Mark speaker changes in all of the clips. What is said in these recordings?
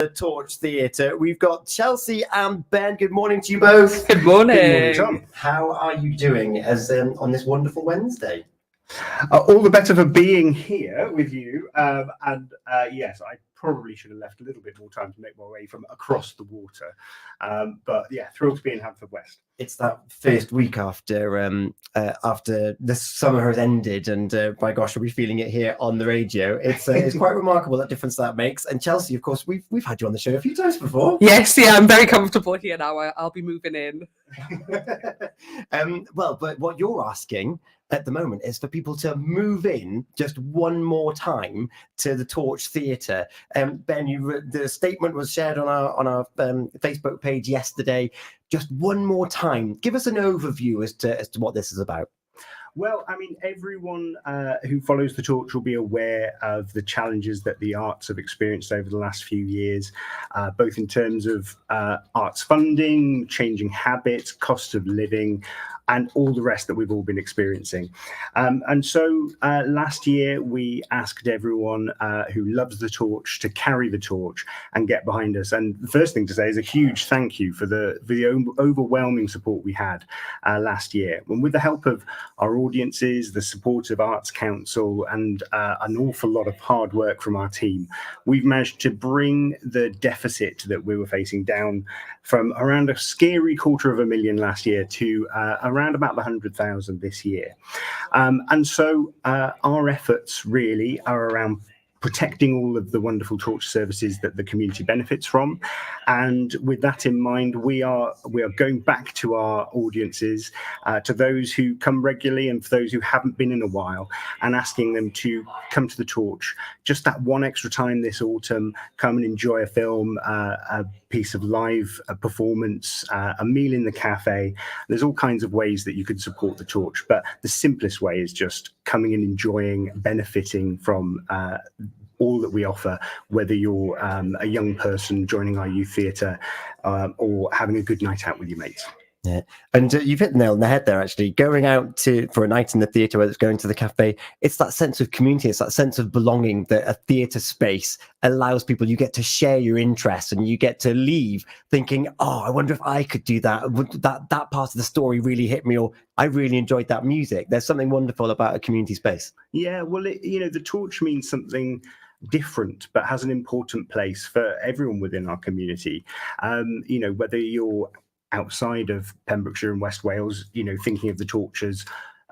Speaker 1: The Torch Theatre. We've got Chelsey and Ben. Good morning to you both.
Speaker 2: Good morning.
Speaker 1: Good morning, Tom. How are you doing as on this wonderful Wednesday?
Speaker 3: All the better for being here with you. Yes, I probably should have left a little bit more time to make my way from across the water. But yeah, thrilled to be in Haverfordwest.
Speaker 1: It's that first week after the summer has ended, and by gosh, are we feeling it here on the radio? It's quite remarkable that difference that makes. And Chelsey, of course, we've had you on the show a few times before.
Speaker 2: Yes, yeah, I'm very comfortable here now. I'll be moving in.
Speaker 1: Well, but what you're asking at the moment is for people to move in just one more time to the Torch Theatre. Ben, the statement was shared on our Facebook page yesterday. Just one more time, give us an overview as to what this is about.
Speaker 3: Well, I mean, everyone who follows the Torch will be aware of the challenges that the arts have experienced over the last few years, both in terms of arts funding, changing habits, cost of living, and all the rest that we've all been experiencing. And so last year, we asked everyone who loves the Torch to carry the torch and get behind us. And the first thing to say is a huge thank you for the overwhelming support we had last year. And with the help of our audiences, the support of Arts Council, and an awful lot of hard work from our team, we've managed to bring the deficit that we were facing down from around a scary $250,000 last year to around about the 100,000 this year. And so our efforts really are around protecting all of the wonderful Torch services that the community benefits from. And with that in mind, we are going back to our audiences, to those who come regularly and for those who haven't been in a while, and asking them to come to the Torch just that one extra time this autumn, come and enjoy a film, a piece of live performance, a meal in the cafe. There's all kinds of ways that you could support the Torch, but the simplest way is just coming and enjoying, benefiting from all that we offer, whether you're a young person joining our youth theatre or having a good night out with your mates.
Speaker 1: Yeah, and you've hit the nail on the head there, actually. Going out for a night in the theatre, whether it's going to the cafe, it's that sense of community, it's that sense of belonging that a theatre space allows people. You get to share your interests and you get to leave thinking, oh, I wonder if I could do that. That part of the story really hit me, or I really enjoyed that music. There's something wonderful about a community space.
Speaker 3: Yeah, well, the Torch means something different, but has an important place for everyone within our community. Whether you're outside of Pembrokeshire and West Wales, thinking of the Torch as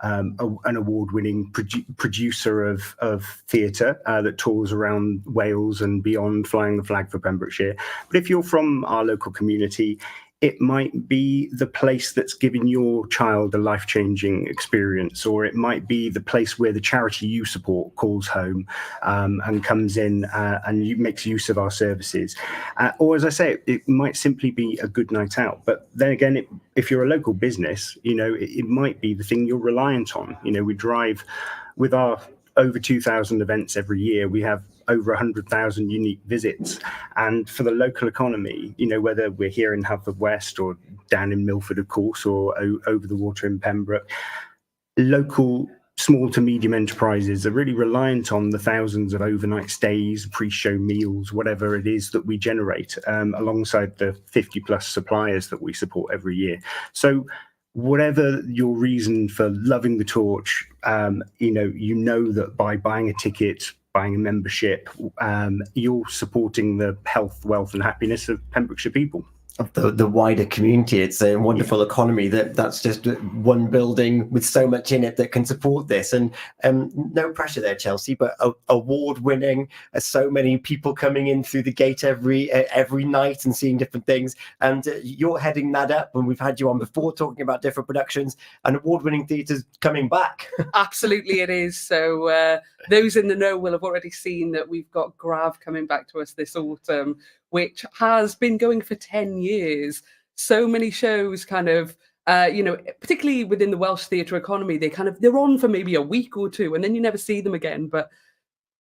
Speaker 3: an award-winning producer of theatre that tours around Wales and beyond, flying the flag for Pembrokeshire. But if you're from our local community, it might be the place that's given your child a life-changing experience, or it might be the place where the charity you support calls home and comes in and makes use of our services. Or, as I say, it might simply be a good night out. But then again, if you're a local business, it might be the thing you're reliant on. We drive with our over 2,000 events every year. We have over 100,000 unique visits. And for the local economy, whether we're here in Haverfordwest or down in Milford, of course, or over the water in Pembroke, local small to medium enterprises are really reliant on the thousands of overnight stays, pre-show meals, whatever it is that we generate, alongside the 50 plus suppliers that we support every year. So whatever your reason for loving the Torch, that by buying a ticket, buying a membership, you're supporting the health, wealth and happiness of Pembrokeshire people.
Speaker 1: Of the wider community. It's a wonderful economy that's just one building with so much in it that can support this. And no pressure there, Chelsey, but award-winning, so many people coming in through the gate every night and seeing different things. And you're heading that up, and we've had you on before talking about different productions, and award-winning theatre's coming back.
Speaker 2: Absolutely, it is. So those in the know will have already seen that we've got Grav coming back to us this autumn, which has been going for 10 years. So many shows particularly within the Welsh theatre economy, they're on for maybe a week or two and then you never see them again. But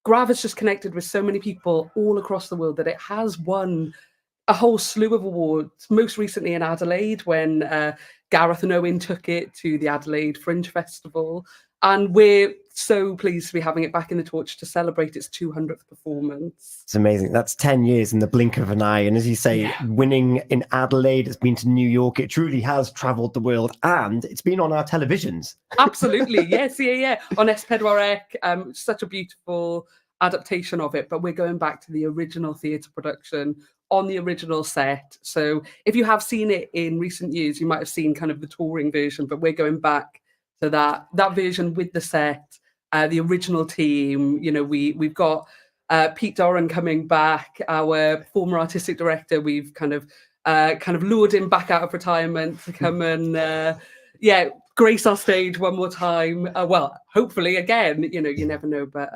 Speaker 2: Grav has just connected with so many people all across the world that it has won a whole slew of awards, most recently in Adelaide when Gareth and Owen took it to the Adelaide Fringe Festival. And we're so pleased to be having it back in the Torch to celebrate its 200th performance.
Speaker 1: It's amazing. That's 10 years in the blink of an eye. And as you say, winning in Adelaide, it's been to New York. It truly has travelled the world, and it's been on our televisions.
Speaker 2: Absolutely. Yes, yeah. On S4C, such a beautiful adaptation of it. But we're going back to the original theatre production on the original set. So if you have seen it in recent years, you might have seen kind of the touring version, but we're going back to that version with the set. The original team, we've got Pete Doran coming back, our former artistic director. We've kind of lured him back out of retirement to come and grace our stage one more time. Well, hopefully again. You never know, but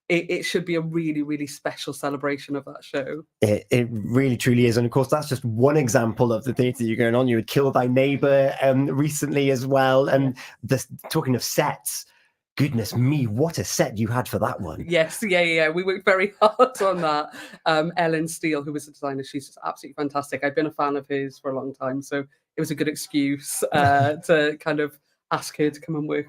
Speaker 2: it should be a really, really special celebration of that show.
Speaker 1: It really, truly is. And of course, that's just one example of the theatre you're going on. You would Kill Thy Neighbour recently as well. And talking of sets, goodness me, what a set you had for that one.
Speaker 2: Yes, yeah. We worked very hard on that. Ellen Steele, who was the designer, she's just absolutely fantastic. I've been a fan of hers for a long time, so it was a good excuse to kind of ask her to come and work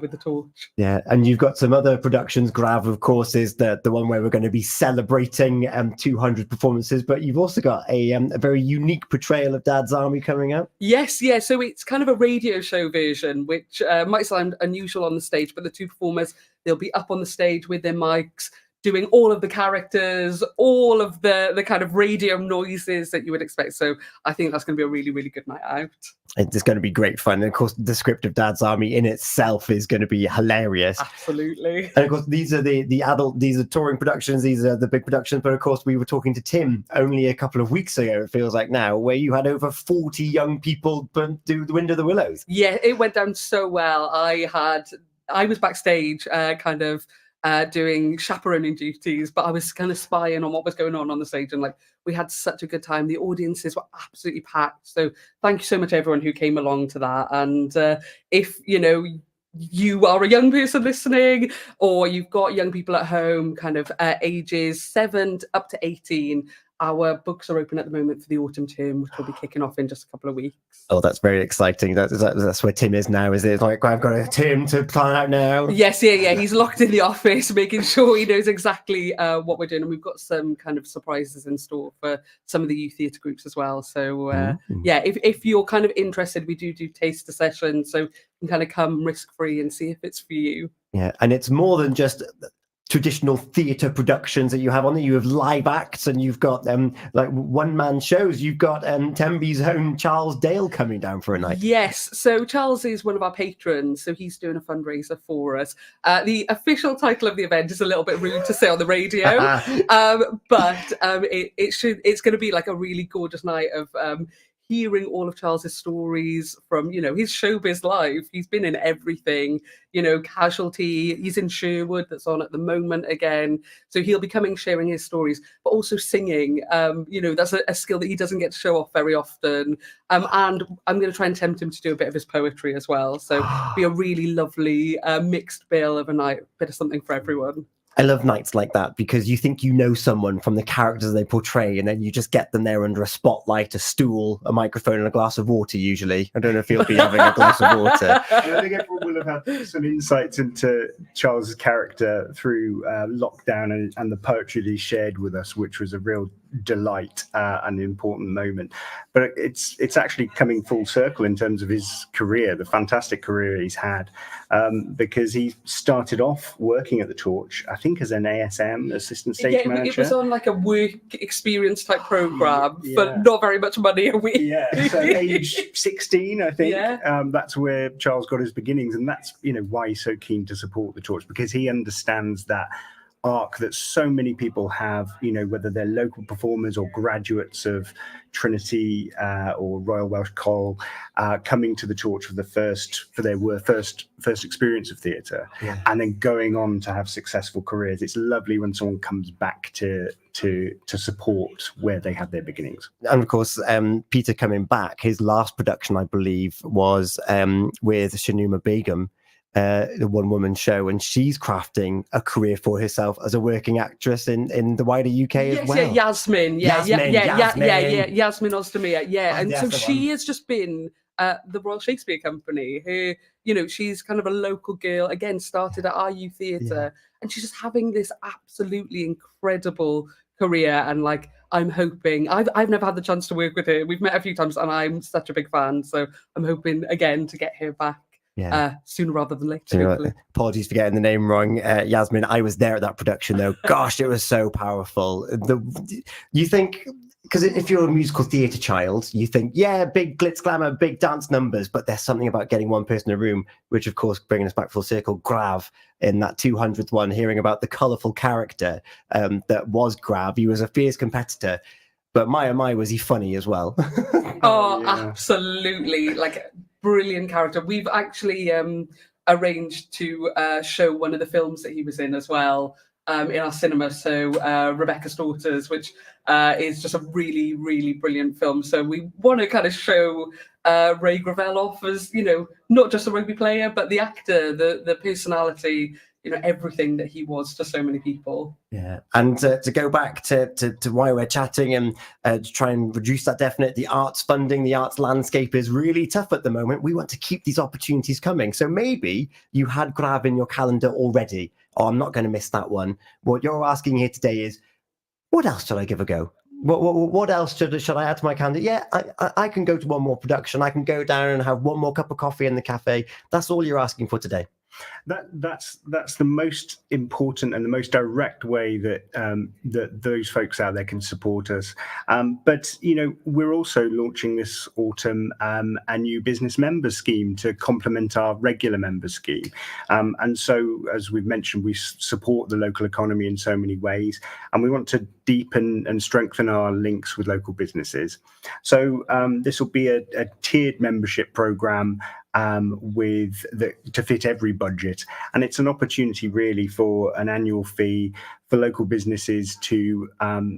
Speaker 2: with the Torch.
Speaker 1: Yeah, and you've got some other productions. Grav, of course, is the one where we're going to be celebrating 200 performances, but you've also got a very unique portrayal of Dad's Army coming up.
Speaker 2: Yes, yeah, so it's kind of a radio show version, which might sound unusual on the stage, but the two performers, they'll be up on the stage with their mics, doing all of the characters, all of the kind of radio noises that you would expect. So I think that's going to be a really, really good night out.
Speaker 1: It's going to be great fun. And of course, the script of Dad's Army in itself is going to be hilarious.
Speaker 2: Absolutely.
Speaker 1: And of course, these are these are touring productions, these are the big productions. But of course, we were talking to Tim only a couple of weeks ago, it feels like now, where you had over 40 young people do The Wind of the Willows.
Speaker 2: Yeah, it went down so well. I was backstage doing chaperoning duties, but I was kind of spying on what was going on the stage, and we had such a good time. The audiences were absolutely packed. So thank you so much everyone who came along to that. And if you are a young person listening, or you've got young people at home, kind of ages 7 up to 18, our books are open at the moment for the autumn term, which will be kicking off in just a couple of weeks.
Speaker 1: Oh, that's very exciting. That's where Tim is now, is it? Like, I've got a term to plan out now.
Speaker 2: Yes, yeah. He's locked in the office, making sure he knows exactly what we're doing. And we've got some kind of surprises in store for some of the youth theatre groups as well. So, if you're kind of interested, we do taster sessions. So you can kind of come risk-free and see if it's for you. Yeah,
Speaker 1: and it's more than just traditional theatre productions that you have on there. You have live acts, and you've got one-man shows. You've got Tenby's own Charles Dale coming down for a night. Yes, so Charles is one of our patrons, so he's doing a fundraiser for us. The official title of the event is a little bit rude to say on the radio, but it's going to be like a really gorgeous night of hearing all of Charles's stories from, his showbiz life. He's been in everything, Casualty, he's in Sherwood, that's on at the moment again. So he'll be coming, sharing his stories, but also singing. That's a skill that he doesn't get to show off very often. And I'm going to try and tempt him to do a bit of his poetry as well. So be a really lovely mixed bill of a night, bit of something for everyone. I love nights like that, because you think you know someone from the characters they portray, and then you just get them there under a spotlight, a stool, a microphone, and a glass of water, usually. I don't know if you'll be having a glass of water.
Speaker 3: I think everyone will have had some insights into Charles's character through lockdown and the poetry that he shared with us, which was a real delight and an important moment. But it's actually coming full circle in terms of his career, the fantastic career he's had, because he started off working at the Torch, I think as an ASM, assistant stage manager. It was on like a work experience type program, but not very much money a week. Yeah, so age 16, I think. That's where Charles got his beginnings, and that's why he's so keen to support the Torch, because he understands that arc that so many people have, whether they're local performers or graduates of Trinity or Royal Welsh Coll, coming to the Torch for their first experience of theatre, and then going on to have successful careers. It's lovely when someone comes back to support where they had their beginnings. And of course, Peter coming back, his last production, I believe, was with Shanuma Begum, the one-woman show, and she's crafting a career for herself as a working actress in the wider UK as well. Yasmin Ozdemir, and so she has just been
Speaker 2: the Royal Shakespeare Company, who, she's kind of a local girl, again, started at RU Theatre, and she's just having this absolutely incredible career. And like, I'm hoping, I've never had the chance to work with her. We've met a few times and I'm such a big fan. So I'm hoping again to get her back sooner rather than later.
Speaker 1: Apologies for getting the name wrong, Yasmin. I was there at that production though. Gosh, it was so powerful. You think, because if you're a musical theatre child, you think, big glitz glamour, big dance numbers, but there's something about getting one person in a room, which of course, bringing us back full circle, Grav in that 200th one, hearing about the colourful character that was Grav. He was a fierce competitor, but my, was he funny as well?
Speaker 2: Absolutely. Like, brilliant character. We've actually arranged to show one of the films that he was in as well in our cinema. So Rebecca's Daughters, which is just a really, really brilliant film. So we want to kind of show Ray Gravel off as, not just a rugby player, but the actor, the personality, everything that he was to so many people.
Speaker 1: Yeah, and to go back to why we're chatting and to try and reduce that deficit, the arts funding, the arts landscape is really tough at the moment. We want to keep these opportunities coming. So maybe you had Grav in your calendar already. Oh, I'm not going to miss that one. What you're asking here today is, what else should I give a go? What else should I add to my calendar? Yeah, I can go to one more production. I can go down and have one more cup of coffee in the cafe. That's all you're asking for today.
Speaker 3: That's the most important and the most direct way that that those folks out there can support us. But we're also launching this autumn a new business member scheme to complement our regular member scheme. And so, as we've mentioned, we support the local economy in so many ways, and we want to deepen and strengthen our links with local businesses. So this will be a tiered membership program to fit every budget, and it's an opportunity really for an annual fee for local businesses to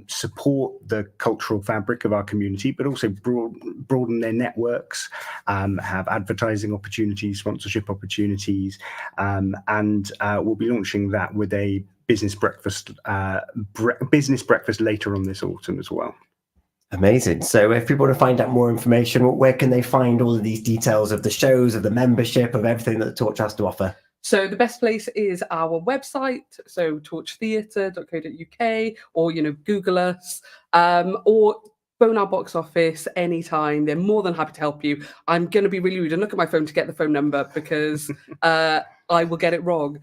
Speaker 3: support the cultural fabric of our community, but also broaden their networks, have advertising opportunities, sponsorship opportunities, and we'll be launching that with a business breakfast later on this autumn as well.
Speaker 1: Amazing. So if people want to find out more information, where can they find all of these details of the shows, of the membership, of everything that the Torch has to offer?
Speaker 2: So the best place is our website, so torchtheatre.co.uk, or, Google us, or phone our box office anytime. They're more than happy to help you. I'm going to be really rude and look at my phone to get the phone number because I will get it wrong.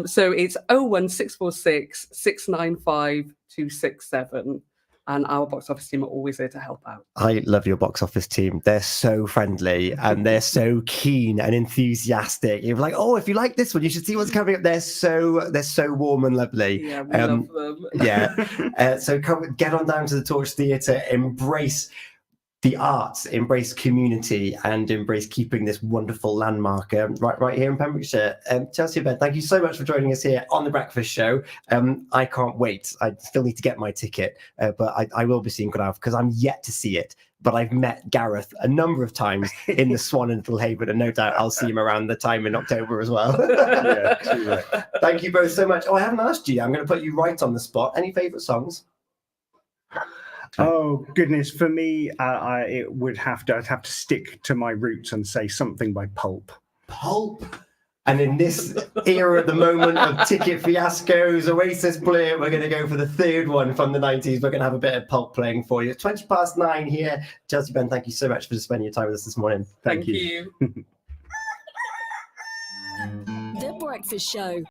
Speaker 2: So it's 01646 695 267. And our box office team are always there to help out. I
Speaker 1: love your box office team. They're so friendly and they're so keen and enthusiastic. You're like, oh, if you like this one, you should see what's coming up. They're so warm and lovely.
Speaker 2: Yeah, we love them.
Speaker 1: Yeah. So get on down to the Torch Theatre, embrace the arts, embrace community, and embrace keeping this wonderful landmark right here in Pembrokeshire. Chelsey, Ben, thank you so much for joining us here on The Breakfast Show. I can't wait. I still need to get my ticket, but I will be seeing Grav because I'm yet to see it. But I've met Gareth a number of times in the Swan and Little Haven, and no doubt I'll see him around the time in October as well.
Speaker 3: Yeah, true, right.
Speaker 1: Thank you both so much. Oh, I haven't asked you. I'm going to put you right on the spot. Any favourite songs?
Speaker 3: Oh goodness, for me, I'd have to stick to my roots and say something by Pulp.
Speaker 1: Pulp. And in this era at the moment of ticket fiascos, Oasis Blur, we're going to go for the third one from the 90s. We're going to have a bit of Pulp playing for you. 9:20 here. Chelsey, Ben, thank you so much for spending your time with us this morning.
Speaker 2: Thank you.
Speaker 4: The Breakfast Show.